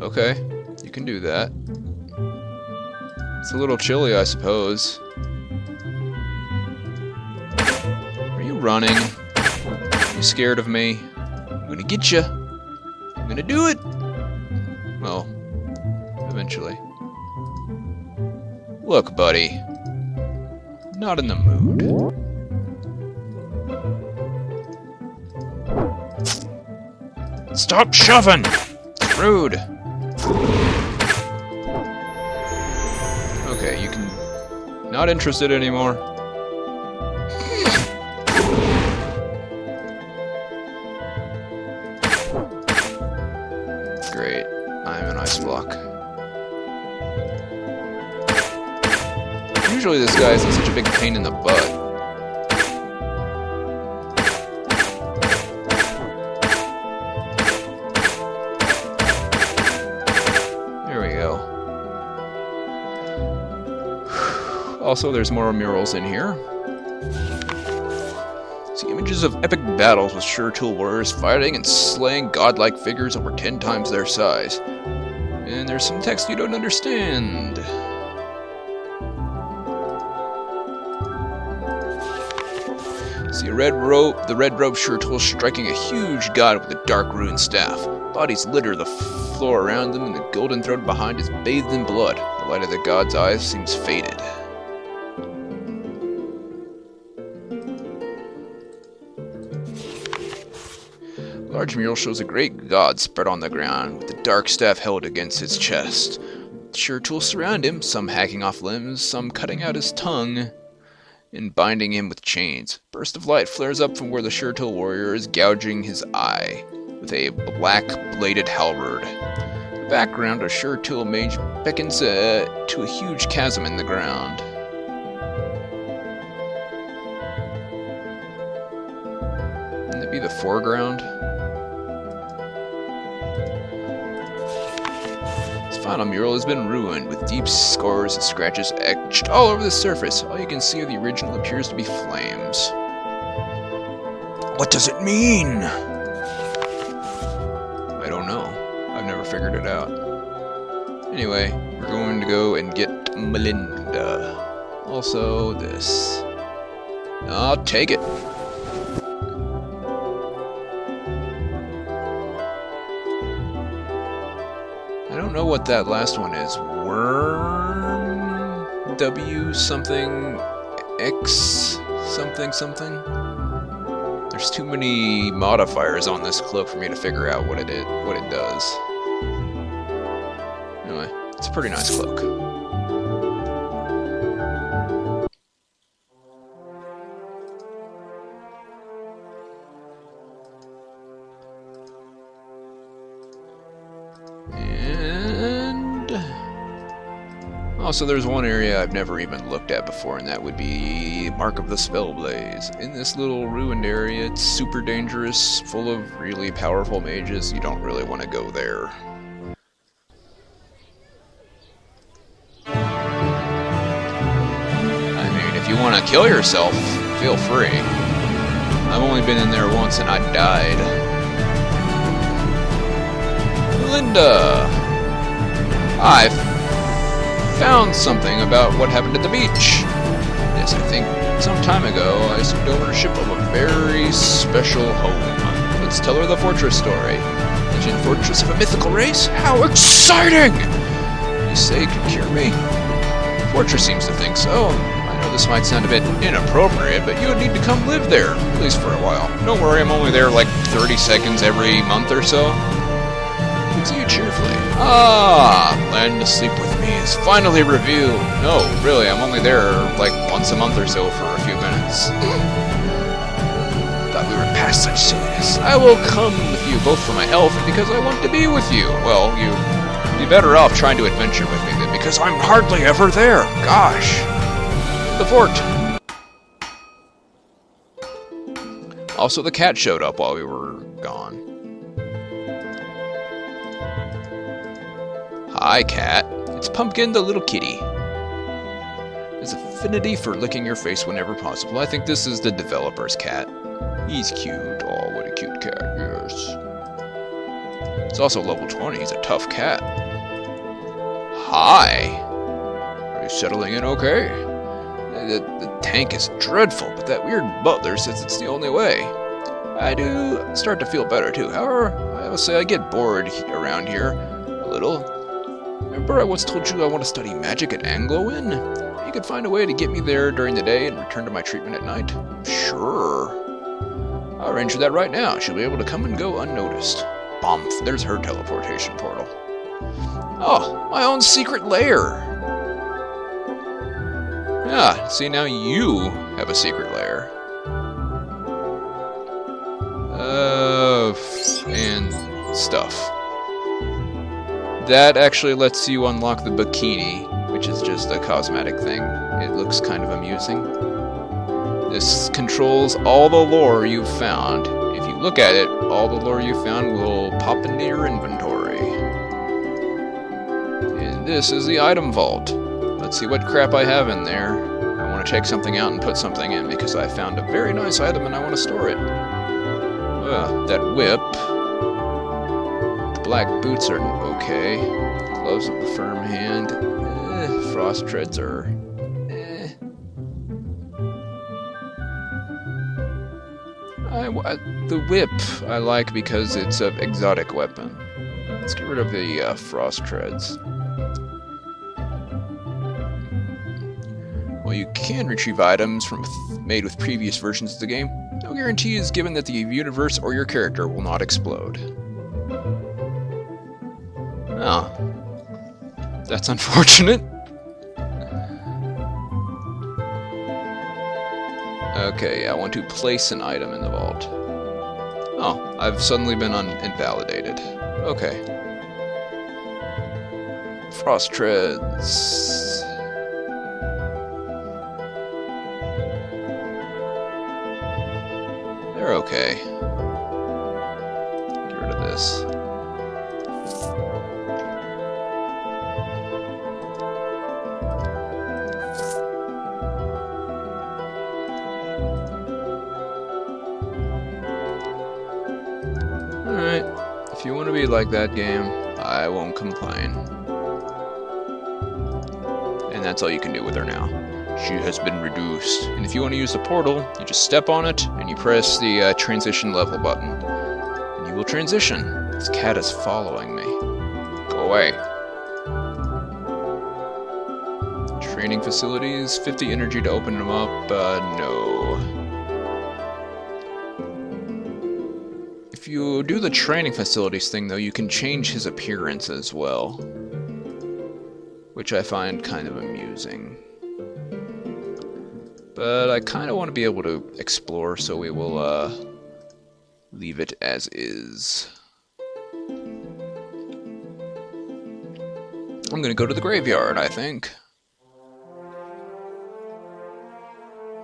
Okay, you can do that. It's a little chilly, I suppose. Are you running? Are you scared of me? I'm gonna get you. I'm gonna do it. Well, eventually. Look, buddy. Not in the mood. Stop shoving! It's rude. Okay, you can... Not interested anymore. Great. I'm an ice block. Usually this guy isn't such a big pain in the butt. Also, there's more murals in here. See images of epic battles with sure tool warriors fighting and slaying godlike figures over 10 times their size. And there's some text you don't understand. See the red robe sure tool striking a huge god with a dark rune staff. Bodies litter the floor around them, and the golden throne behind is bathed in blood. The light of the god's eyes seems faded. The large mural shows a great god spread on the ground, with the dark staff held against his chest. The sure tools surround him, some hacking off limbs, some cutting out his tongue, and binding him with chains. A burst of light flares up from where the sure tool warrior is gouging his eye with a black-bladed halberd. In the background, a sure tool mage beckons to a huge chasm in the ground. Wouldn't it be the foreground? Final mural has been ruined, with deep scars and scratches etched all over the surface. All you can see of the original appears to be flames. What does it mean? I don't know. I've never figured it out. Anyway, we're going to go and get Melinda. Also this. I'll take it. I don't know what that last one is. Worm W something X something something. There's too many modifiers on this cloak for me to figure out what it does. Anyway, it's a pretty nice cloak. Also, there's one area I've never even looked at before, and that would be Mark of the Spellblaze. In this little ruined area, it's super dangerous, full of really powerful mages. You don't really want to go there. I mean, if you want to kill yourself, feel free. I've only been in there once and I died. Linda! I found something about what happened at the beach. Yes, I think some time ago I assumed ownership of a very special home. Let's tell her the fortress story. Legend fortress of a mythical race? How exciting! You say it could cure me? The fortress seems to think so. I know this might sound a bit inappropriate, but you would need to come live there, at least for a while. Don't worry, I'm only there like 30 seconds every month or so. See you cheerfully. Plan to sleep with me is finally revealed. No, really, I'm only there like once a month or so for a few minutes. Thought we were past such silliness. I will come with you both for my health and because I want to be with you. Well, you'd be better off trying to adventure with me than because I'm hardly ever there. Gosh. The fort. Also, the cat showed up while we were gone. Hi, cat. It's Pumpkin, the little kitty. His affinity for licking your face whenever possible. I think this is the developer's cat. He's cute. Oh, what a cute cat, yes. It's also level 20. He's a tough cat. Hi. Are you settling in okay? The tank is dreadful, but that weird butler says it's the only way. I do start to feel better too. However, I will say I get bored around here a little. Remember I once told you I want to study magic at Angloin? You could find a way to get me there during the day and return to my treatment at night. Sure. I'll arrange for that right now. She'll be able to come and go unnoticed. Bomph, there's her teleportation portal. Oh, my own secret lair! Yeah, see now you have a secret lair. And stuff. That actually lets you unlock the bikini, which is just a cosmetic thing. It looks kind of amusing. This controls all the lore you've found. If you look at it, all the lore you found will pop into your inventory. And this is the item vault. Let's see what crap I have in there. I want to check something out and put something in because I found a very nice item and I want to store it. That whip. The black boots are okay. Gloves of the firm hand. Frost treads are... The whip I like because it's an exotic weapon. Let's get rid of the frost treads. Well, you can retrieve items made with previous versions of the game. No guarantee is given that the universe or your character will not explode. Oh. That's unfortunate. Okay, I want to place an item in the vault. Oh, I've suddenly been invalidated. Okay. Frost treads. They're okay. Get rid of this. Alright, if you want to be like that game, I won't complain. And that's all you can do with her now. She has been reduced. And if you want to use the portal, you just step on it, and you press the transition level button. And you will transition. This cat is following me. Go away. Training facilities, 50 energy to open them up, no. If you do the training facilities thing, though, you can change his appearance as well. Which I find kind of amusing. But I kind of want to be able to explore, so we will leave it as is. I'm going to go to the graveyard, I think.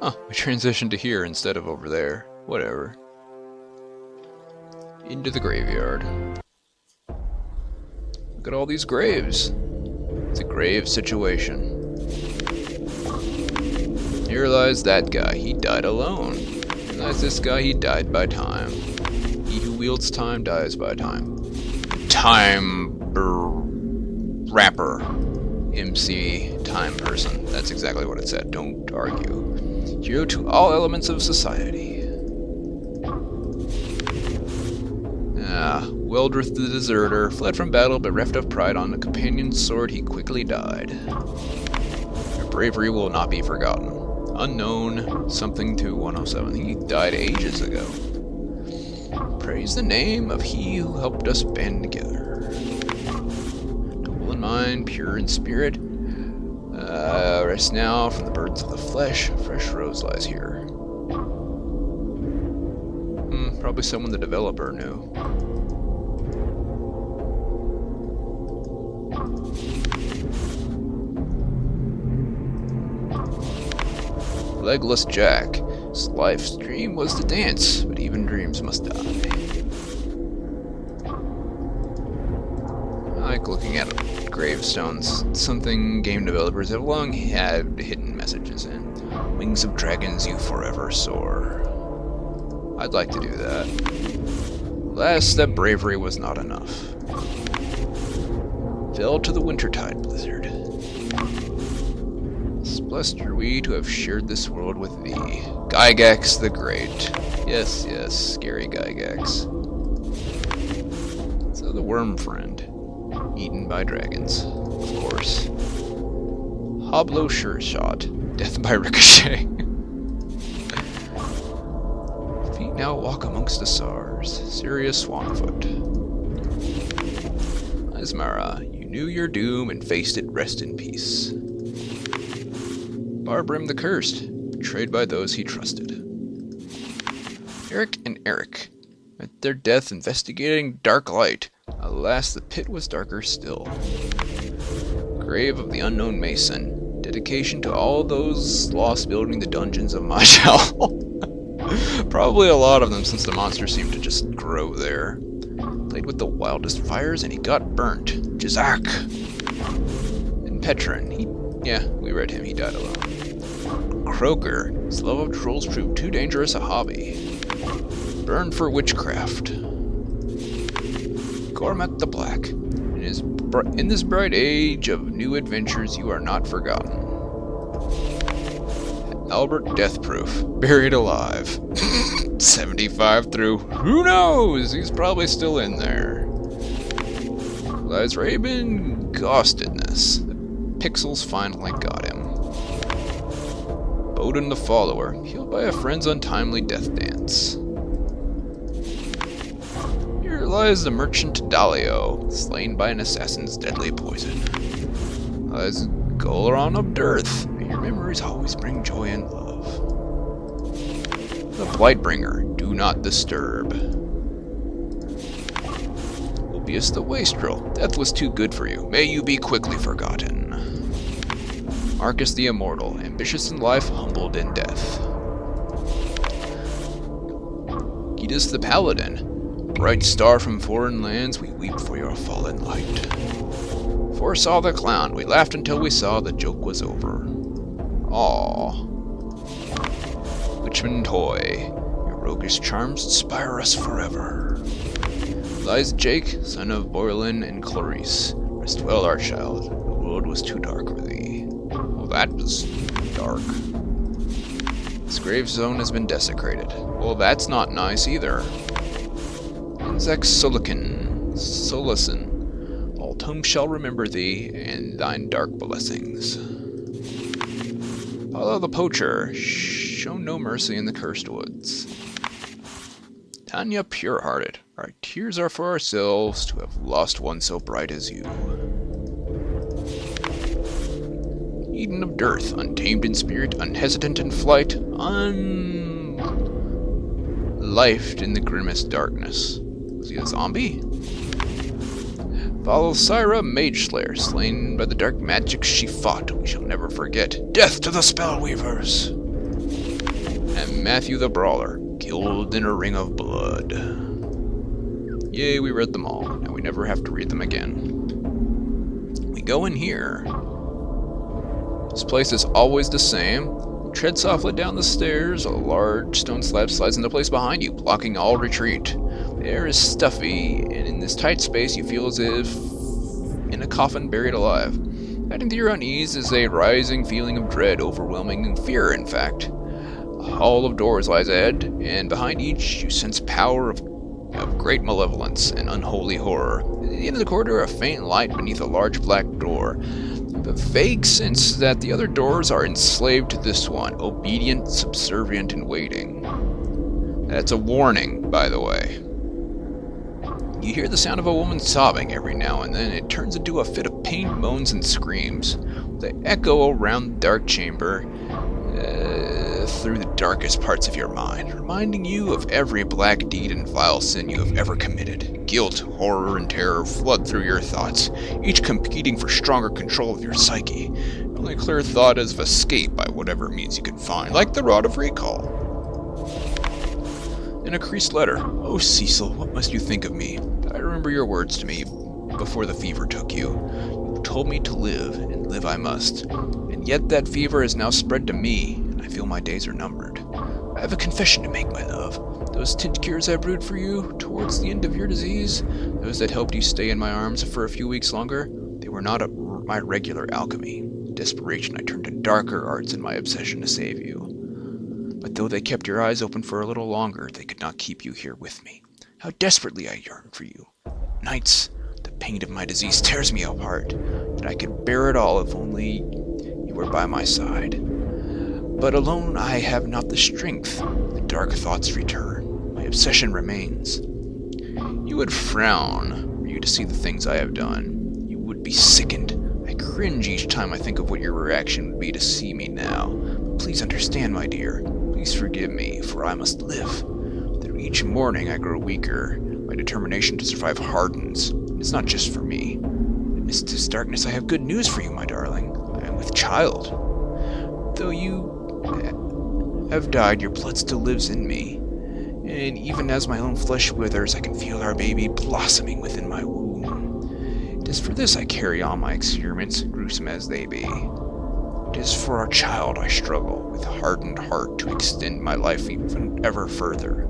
Oh, we transitioned to here instead of over there. Whatever. Into the graveyard. Look at all these graves. It's a grave situation. Here lies that guy. He died alone. And lies this guy. He died by time. He who wields time dies by time. Time rapper. MC time person. That's exactly what it said. Don't argue. Hero to all elements of society. Wildrith the deserter fled from battle, but reft of pride on the companion's sword, he quickly died. Your bravery will not be forgotten. Unknown, something to 107. He died ages ago. Praise the name of he who helped us band together. Noble in mind, pure in spirit. Rest now from the burdens of the flesh. Fresh rose lies here. Probably someone the developer knew. Legless Jack. His life's dream was to dance, but even dreams must die. I like looking at gravestones. Something game developers have long had hidden messages in. Wings of dragons you forever soar. I'd like to do that. Alas, that bravery was not enough. Fell to the wintertide blizzard. Blessed are we to have shared this world with thee, Gygax the Great. Yes, yes, scary Gygax. So the worm friend, eaten by dragons, of course. Hoblo sure shot, death by ricochet. Feet now walk amongst the stars, Sirius Swanfoot. Ismara, you knew your doom and faced it, rest in peace. Barbrim the Cursed, betrayed by those he trusted. Eric and Eric met their death investigating Dark Light. Alas, the pit was darker still. Grave of the Unknown Mason, dedication to all those lost building the dungeons of Maj'Eyal. Probably a lot of them, since the monsters seem to just grow there. Played with the wildest fires and he got burnt. Jizak! And Petron, we read him, he died alone. Croaker, his love of trolls proved too dangerous a hobby. Burned for witchcraft. Gormat the Black, in this bright age of new adventures you are not forgotten. Albert Deathproof, buried alive. 75 through, who knows, he's probably still in there. Lies Raven, Ghostedness. The pixels finally got him. Odin the Follower, healed by a friend's untimely death dance. Here lies the merchant Dalio, slain by an assassin's deadly poison. Lies Golaron of Dearth, may your memories always bring joy and love. The Blightbringer, do not disturb. Obius the Wastrel, death was too good for you, may you be quickly forgotten. Marcus the Immortal, ambitious in life, humbled in death. Gidas the Paladin, bright star from foreign lands, we weep for your fallen light. Foresaw the Clown, we laughed until we saw the joke was over. Aww. Witchman Toy, your roguish charms inspire us forever. Lies Jake, son of Boylin and Clarice, rest well our child, the world was too dark for thee. That was dark. This grave zone has been desecrated. Well, that's not nice either. Inzex Solacin, all tombs shall remember thee and thine dark blessings. Follow the Poacher, show no mercy in the cursed woods. Tanya Purehearted, our tears are for ourselves to have lost one so bright as you. Eden of Dearth, untamed in spirit, unhesitant in flight, unlifed in the grimmest darkness. Was he a zombie? Valsyra Mageslayer, slain by the dark magic she fought, we shall never forget. Death to the Spellweavers! And Matthew the Brawler, killed in a ring of blood. Yay, we read them all, and we never have to read them again. We go in here. This place is always the same. Tread softly down the stairs. A large stone slab slides into place behind you, blocking all retreat. The air is stuffy, and in this tight space you feel as if in a coffin buried alive. Adding to your unease is a rising feeling of dread, overwhelming fear, in fact. A hall of doors lies ahead, and behind each you sense power of great malevolence and unholy horror. At the end of the corridor, a faint light beneath a large black door. The vague sense that the other doors are enslaved to this one, obedient, subservient, and waiting. That's a warning, by the way. You hear the sound of a woman sobbing every now and then. It turns into a fit of pain, moans, and screams. They echo around the dark chamber, through the darkest parts of your mind, reminding you of every black deed and vile sin you have ever committed. Guilt, horror, and terror flood through your thoughts, each competing for stronger control of your psyche. The only clear thought is of escape by whatever means you can find, like the Rod of Recall. In a creased letter, "Oh Cecil, what must you think of me? I remember your words to me before the fever took you. You told me to live, and live I must. And yet that fever has now spread to me, and I feel my days are numbered. I have a confession to make, my love. Those tint cures I brewed for you towards the end of your disease, those that helped you stay in my arms for a few weeks longer, they were not my regular alchemy. In desperation, I turned to darker arts in my obsession to save you. But though they kept your eyes open for a little longer, they could not keep you here with me. How desperately I yearned for you. Nights, the pain of my disease tears me apart, and I could bear it all if only you were by my side. But alone I have not the strength. The dark thoughts return. My obsession remains. You would frown were you to see the things I have done. You would be sickened. I cringe each time I think of what your reaction would be to see me now. But please understand, my dear. Please forgive me, for I must live. Through each morning I grow weaker. My determination to survive hardens. It's not just for me. Amidst this darkness I have good news for you, my darling. I am with child. Though you have died, your blood still lives in me. And even as my own flesh withers, I can feel our baby blossoming within my womb. It is for this I carry on my experiments, gruesome as they be. It is for our child I struggle, with hardened heart, to extend my life even ever further.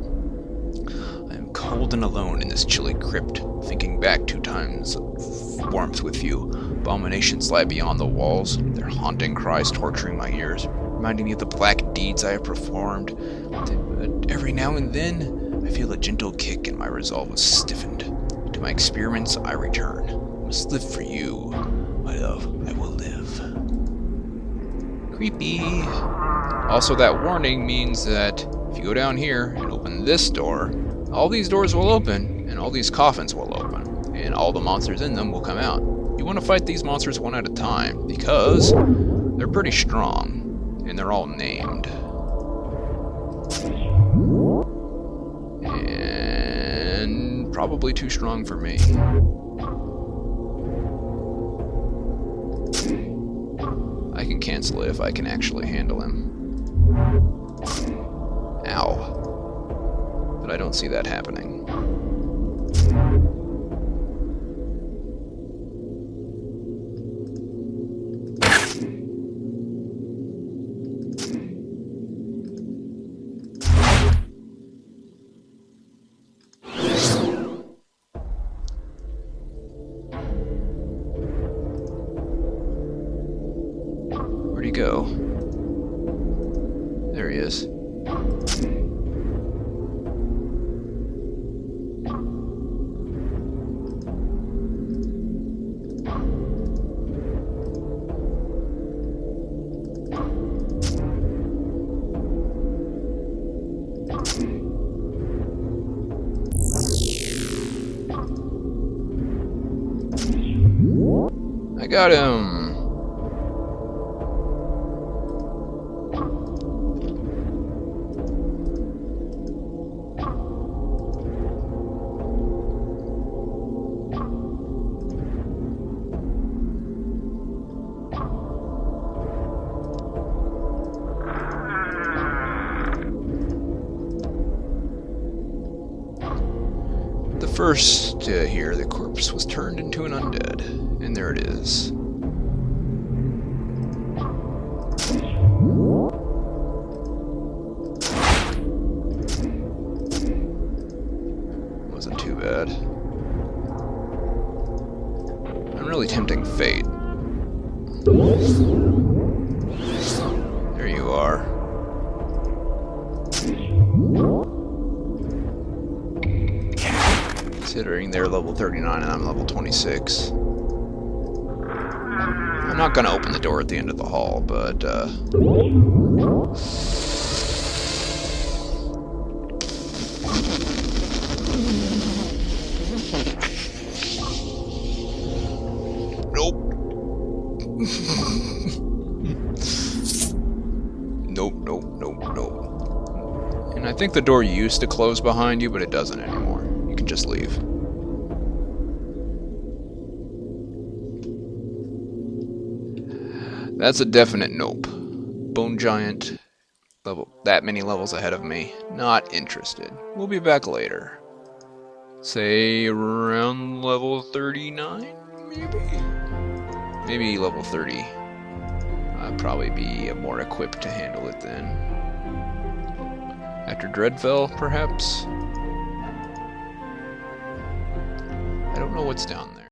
I am cold and alone in this chilly crypt, thinking back 2 times of warmth with you. Abominations lie beyond the walls, their haunting cries torturing my ears, reminding me of the black deeds I have performed. But every now and then, I feel a gentle kick and my resolve is stiffened. To my experiments I return. I must live for you, my love. I will live. Creepy. Also, that warning means that if you go down here and open this door, all these doors will open, and all these coffins will open, and all the monsters in them will come out. You want to fight these monsters one at a time, because they're pretty strong. And they're all named. And probably too strong for me. I can cancel it if I can actually handle him. Ow. But I don't see that happening. Where'd he go? There he is. I got him! First, here, the corpse was turned into an undead, and there it is. Wasn't too bad. I'm really tempting fate. There you are. Considering they're level 39 and I'm level 26. I'm not gonna open the door at the end of the hall, but nope. Nope. And I think the door used to close behind you, but it doesn't anymore. You can just leave. That's a definite nope. Bone Giant, that many levels ahead of me. Not interested. We'll be back later. Say around level 39, maybe? Maybe level 30. I'd probably be more equipped to handle it then. After Dredfell, perhaps? I don't know what's down there.